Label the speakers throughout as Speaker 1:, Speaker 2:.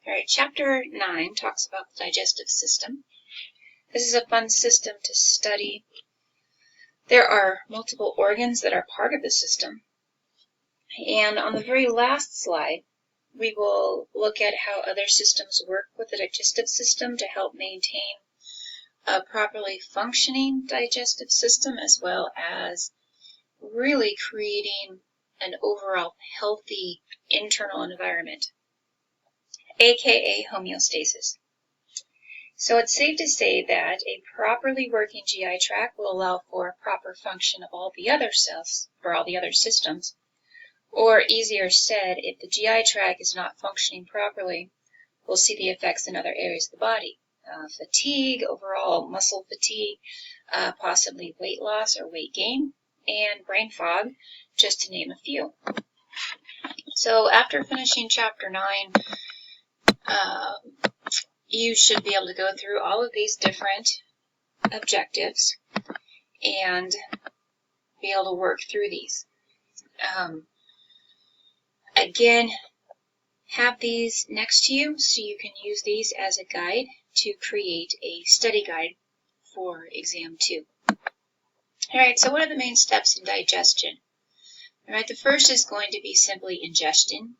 Speaker 1: All right, chapter 9 talks about the digestive system. This is a fun system to study. There are multiple organs that are part of the system. And on the very last slide, we will look at how other systems work with the digestive system to help maintain a properly functioning digestive system, as well as really creating an overall healthy internal environment, aka homeostasis. So it's safe to say that a properly working GI tract will allow for a proper function of all the other cells, or all the other systems. Or easier said, if the GI tract is not functioning properly, we'll see the effects in other areas of the body. Fatigue, overall muscle fatigue, possibly weight loss or weight gain, and brain fog, just to name a few. So after finishing chapter 9, you should be able to go through all of these different objectives and be able to work through these. Again, have these next to you so you can use these as a guide to create a study guide for exam 2. Alright, so what are the main steps in digestion? Alright, the first is going to be simply ingestion,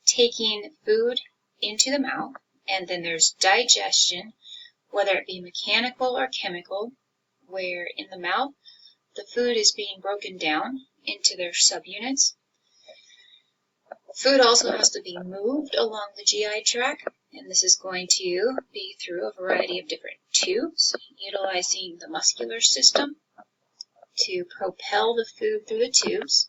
Speaker 1: taking food into the mouth, and then there's digestion, whether it be mechanical or chemical, where in the mouth the food is being broken down into their subunits. Food also has to be moved along the GI tract, and this is going to be through a variety of different tubes, utilizing the muscular system to propel the food through the tubes.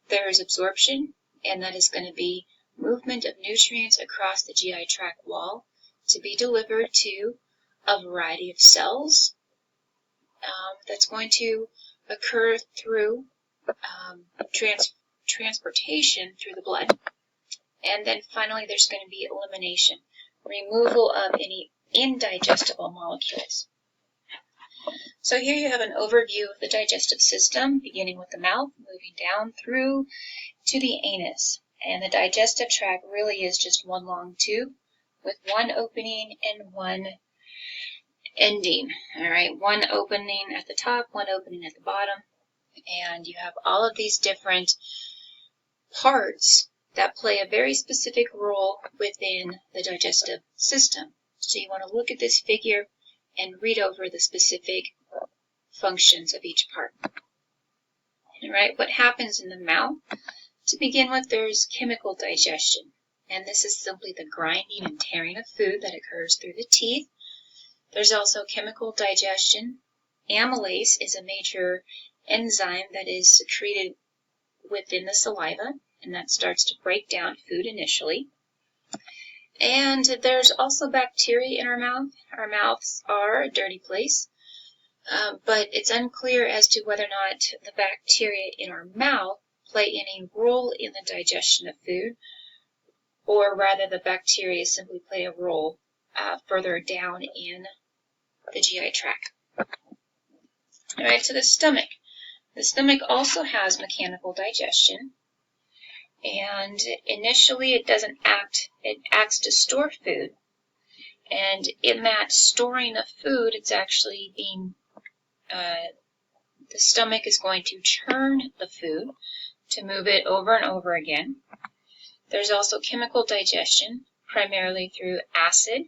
Speaker 1: There is absorption, and that is going to be movement of nutrients across the GI tract wall to be delivered to a variety of cells. That's going to occur through transportation through the blood. And then finally there's going to be elimination, removal of any indigestible molecules. So here you have an overview of the digestive system, beginning with the mouth, moving down through to the anus. And the digestive tract really is just one long tube with one opening and one ending. All right, one opening at the top, one opening at the bottom. And you have all of these different parts that play a very specific role within the digestive system. So you want to look at this figure and read over the specific functions of each part. All right, what happens in the mouth? To begin with, there's chemical digestion, and this is simply the grinding and tearing of food that occurs through the teeth. There's also chemical digestion. Amylase is a major enzyme that is secreted within the saliva, and that starts to break down food initially. And there's also bacteria in our mouth. Our mouths are a dirty place, but it's unclear as to whether or not the bacteria in our mouth play any role in the digestion of food, or rather the bacteria simply play a role further down in the GI tract. All right, so the stomach. The stomach also has mechanical digestion, and initially it doesn't act, it acts to store food, and in that storing of food, it's actually being, the stomach is going to churn the food to move it over and over again. There's also chemical digestion, primarily through acid,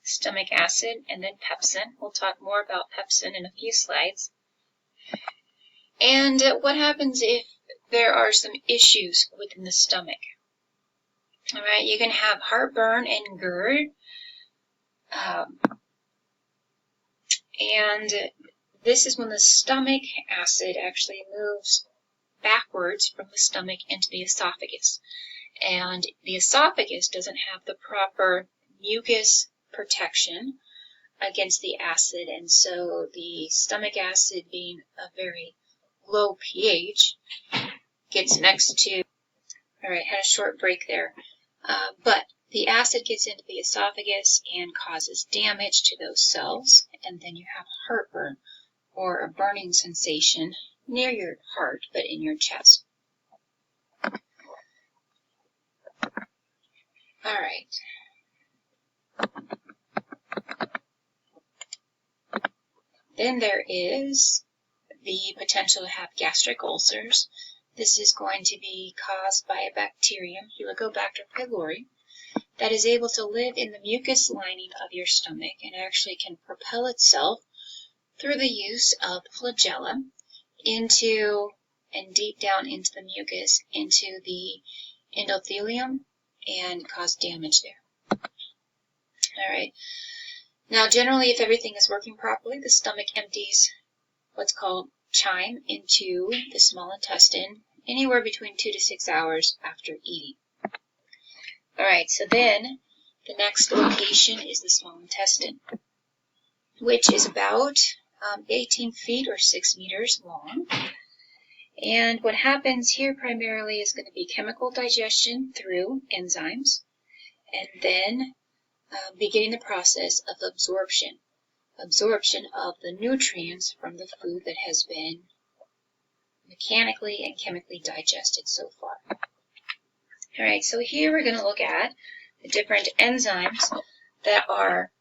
Speaker 1: stomach acid, and then pepsin. We'll talk more about pepsin in a few slides. And what happens if there are some issues within the stomach? All right, you can have heartburn and GERD. And this is when the stomach acid actually moves backwards from the stomach into the esophagus. And the esophagus doesn't have the proper mucus protection against the acid, and so the stomach acid, being a very low pH, gets next to, all right, had a short break there, but the acid gets into the esophagus and causes damage to those cells, and then you have heartburn, or a burning sensation near your heart, but in your chest. All right, Then there is the potential to have gastric ulcers. This is going to be caused by a bacterium, Helicobacter pylori, that is able to live in the mucus lining of your stomach and actually can propel itself through the use of flagella into and deep down into the mucus, into the endothelium, and cause damage there. All right. Now, generally, if everything is working properly, the stomach empties what's called chyme into the small intestine anywhere between 2 to 6 hours after eating. All right, so then the next location is the small intestine, which is about 18 feet or 6 meters long. And what happens here primarily is going to be chemical digestion through enzymes, and then beginning the process of absorption of the nutrients from the food that has been mechanically and chemically digested so far. All right, so here we're going to look at the different enzymes that are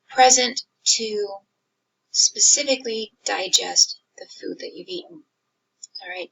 Speaker 1: present to specifically digest the food that you've eaten. All right,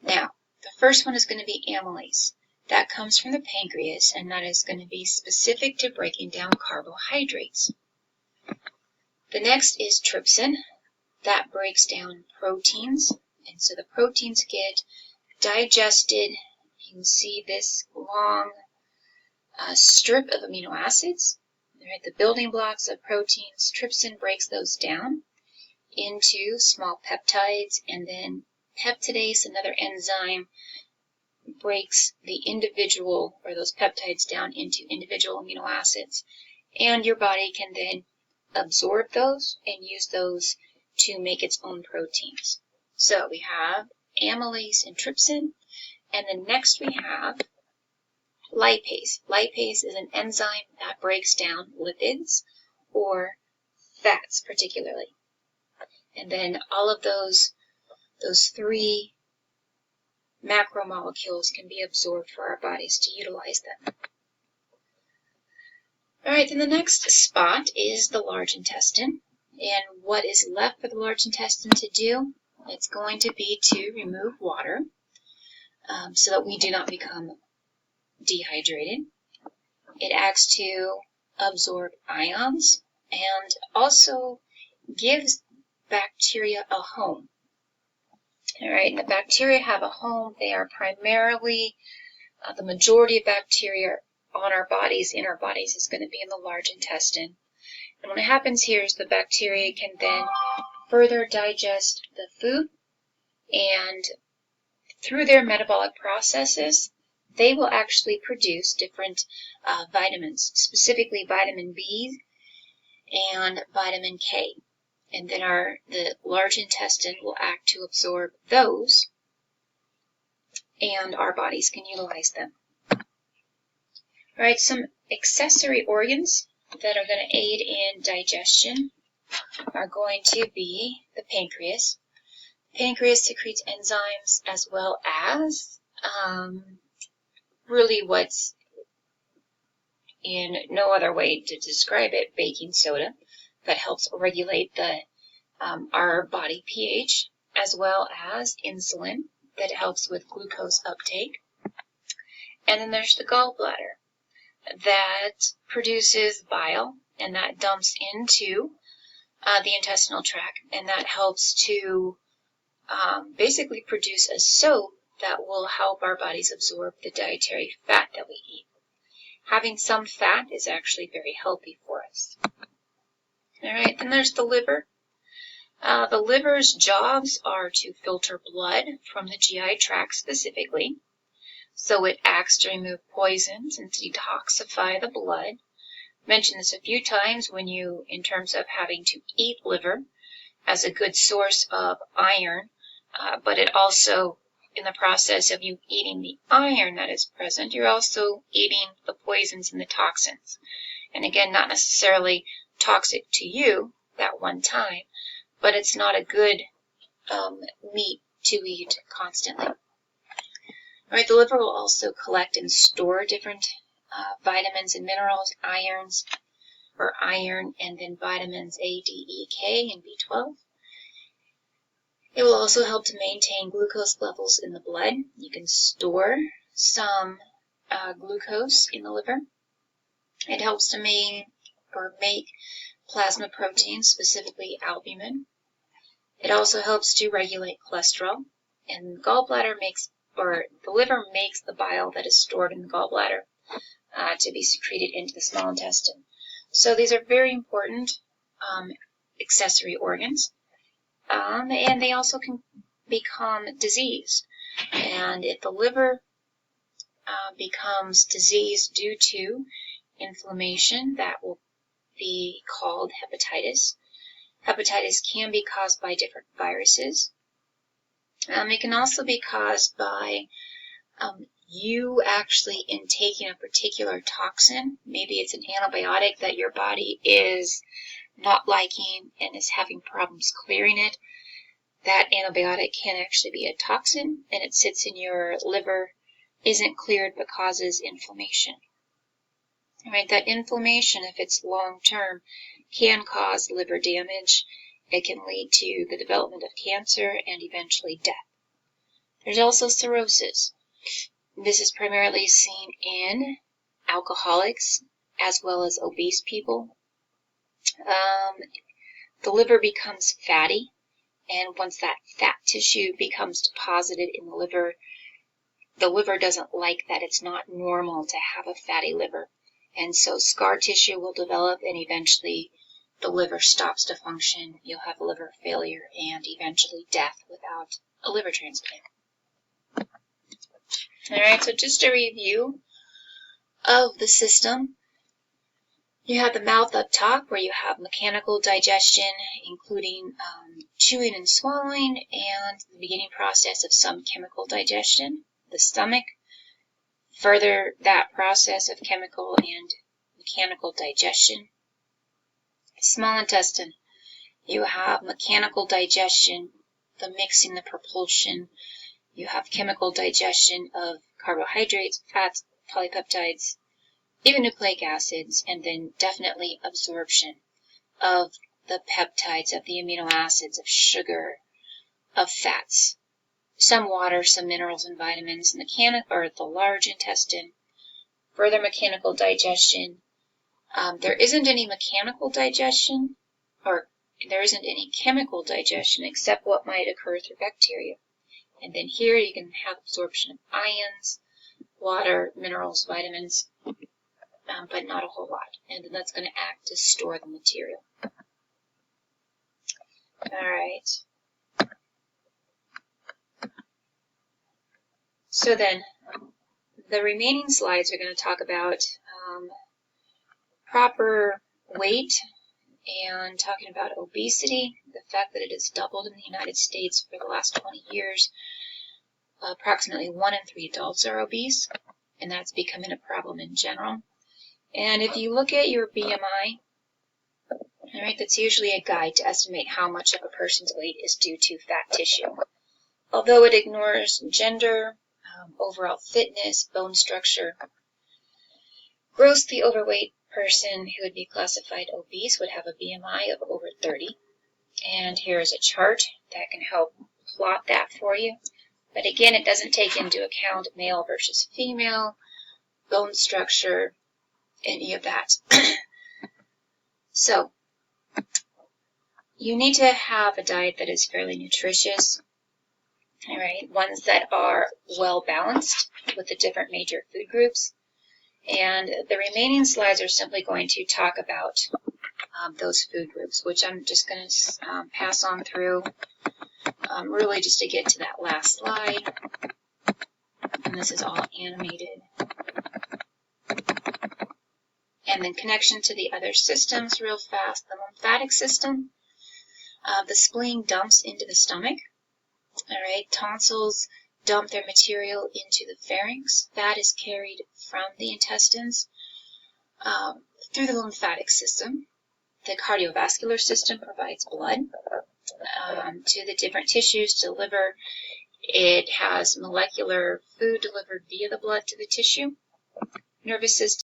Speaker 1: now the first one is going to be amylase. That comes from the pancreas, and that is going to be specific to breaking down carbohydrates. The next is trypsin. That breaks down proteins, and so the proteins get digested. You can see this long strip of amino acids. Right, the building blocks of proteins. Trypsin breaks those down into small peptides, and then peptidase, another enzyme, breaks the individual or those peptides down into individual amino acids, and your body can then absorb those and use those to make its own proteins. So we have amylase and trypsin, and then next we have lipase. Lipase is an enzyme that breaks down lipids or fats particularly. And then all of those three macromolecules can be absorbed for our bodies to utilize them. All right, then the next spot is the large intestine. And what is left for the large intestine to do? It's going to be to remove water so that we do not become dehydrated. It acts to absorb ions and also gives bacteria a home. All right, and the bacteria have a home. They are primarily, the majority of bacteria on our bodies, in our bodies, is going to be in the large intestine. And what happens here is the bacteria can then further digest the food, and through their metabolic processes, they will actually produce different vitamins, specifically vitamin B and vitamin K. And then the large intestine will act to absorb those, and our bodies can utilize them. All right, some accessory organs that are going to aid in digestion are going to be the pancreas. The pancreas secretes enzymes as well as really what's in no other way to describe it, baking soda, that helps regulate our body pH, as well as insulin that helps with glucose uptake. And then there's the gallbladder that produces bile, and that dumps into the intestinal tract, and that helps to basically produce a soap that will help our bodies absorb the dietary fat that we eat. Having some fat is actually very healthy for us. All right, then there's the liver. The liver's jobs are to filter blood from the GI tract specifically. So it acts to remove poisons and to detoxify the blood. I mentioned this a few times in terms of having to eat liver as a good source of iron, but it also, in the process of you eating the iron that is present, you're also eating the poisons and the toxins. And again, not necessarily toxic to you that one time, but it's not a good meat to eat constantly. All right, the liver will also collect and store different vitamins and minerals, irons, or iron, and then vitamins A, D, E, K, and B12. It will also help to maintain glucose levels in the blood. You can store some glucose in the liver. It helps to make plasma proteins, specifically albumin. It also helps to regulate cholesterol, and the liver makes the bile that is stored in the gallbladder to be secreted into the small intestine. So these are very important accessory organs, and they also can become diseased. And if the liver becomes diseased due to inflammation, that will be called hepatitis. Hepatitis can be caused by different viruses. It can also be caused by you actually intaking a particular toxin. Maybe it's an antibiotic that your body is not liking and is having problems clearing it. That antibiotic can actually be a toxin, and it sits in your liver, isn't cleared, but causes inflammation. All right, that inflammation, if it's long-term, can cause liver damage. It can lead to the development of cancer and eventually death. There's also cirrhosis. This is primarily seen in alcoholics as well as obese people. The liver becomes fatty, and once that fat tissue becomes deposited in the liver doesn't like that. It's not normal to have a fatty liver. And so scar tissue will develop, and eventually the liver stops to function. You'll have liver failure and eventually death without a liver transplant. All right, so just a review of the system. You have the mouth up top where you have mechanical digestion, including chewing and swallowing, and the beginning process of some chemical digestion. The stomach, further that process of chemical and mechanical digestion. Small intestine, you have mechanical digestion, the mixing, the propulsion. You have chemical digestion of carbohydrates, fats, polypeptides, even nucleic acids, and then definitely absorption of the peptides, of the amino acids, of sugar, of fats, some water, some minerals and vitamins. The large intestine, further mechanical digestion. There isn't any mechanical digestion, or there isn't any chemical digestion except what might occur through bacteria. And then here you can have absorption of ions, water, minerals, vitamins, but not a whole lot. And then that's going to act to store the material. All right. So then, the remaining slides are going to talk about proper weight and talking about obesity, the fact that it has doubled in the United States for the last 20 years. Approximately 1 in 3 adults are obese, and that's becoming a problem in general. And if you look at your BMI, all right, that's usually a guide to estimate how much of a person's weight is due to fat tissue. Although it ignores gender, overall fitness, bone structure, grossly overweight person who would be classified obese would have a BMI of over 30. And here is a chart that can help plot that for you. But again, it doesn't take into account male versus female, bone structure, any of that. So, you need to have a diet that is fairly nutritious. All right, ones that are well balanced with the different major food groups. And the remaining slides are simply going to talk about those food groups, which I'm just going to pass on through, really just to get to that last slide. And this is all animated. And then connection to the other systems real fast. The lymphatic system, the spleen dumps into the stomach. All right, tonsils dump their material into the pharynx. That is carried from the intestines through the lymphatic system. The cardiovascular system provides blood to the different tissues, to the liver. It has molecular food delivered via the blood to the tissue. Nervous system